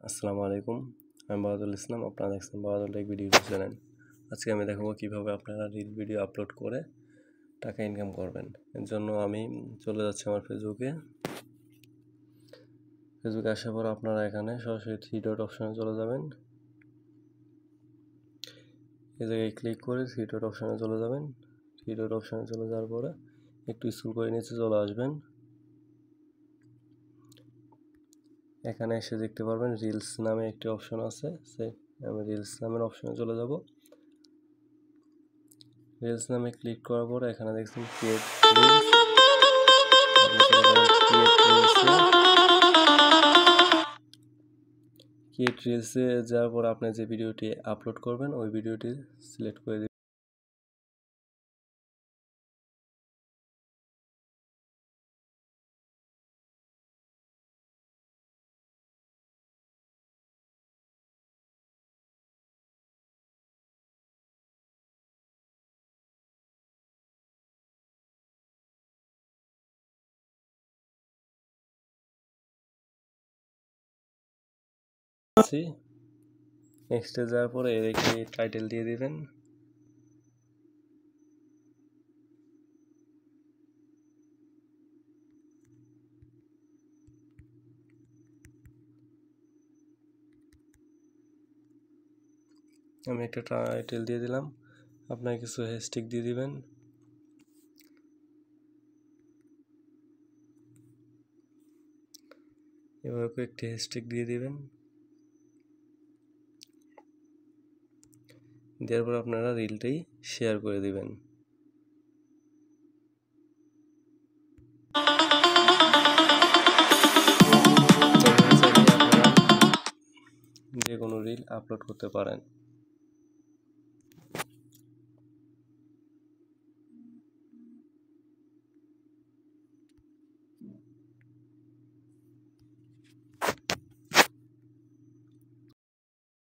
আসসালামু আলাইকুম, আমি বাহাদুল ইসলাম। আপনারা দেখছেন Bahadul take video YouTube channel. আজকে আমি দেখাবো কীভাবে আপনারা রিল ভিডিও আপলোড করে টাকা ইনকাম করবেন। এর জন্য আমি চলে যাচ্ছি আমার ফেসবুকে আসার পর আপনারা এখানে সরাসরি থ্রি ডট অপশানে চলে যাবেন। এই জায়গায় ক্লিক করে থ্রি ডট অপশানে চলে যাবেন। থ্রি ডট অপশানে চলে যাওয়ার পরে একটু স্ক্রল করে নিচে চলে আসবেন। এখানে এসে দেখতে পারবেন রিলস নামে একটি অপশন আছে। আমি রিলস নামের অপশনে চলে যাব। রিলস নামে ক্লিক করার পর এখানে দেখছেন ক্রিয়েট রিলস। ক্রিয়েট রিলসে যাওয়ার পর আপনি যে ভিডিওটি আপলোড করবেন ওই ভিডিওটি সিলেক্ট করে দিবেন। নেক্সটে যাওয়ার পরে এর একটি টাইটেল দিয়ে দিবেন। আমি একটা টাইটেল দিয়ে দিলাম, আপনার কিছু হ্যাশট্যাগ দিয়ে দিবেন। এভাবে কয়েকটি হ্যাশট্যাগ দিয়ে দিবেন। দেওয়ার পর আপনারা রিলটাই শেয়ার করে দিবেন। যে কোনো রিল আপলোড করতে পারেন।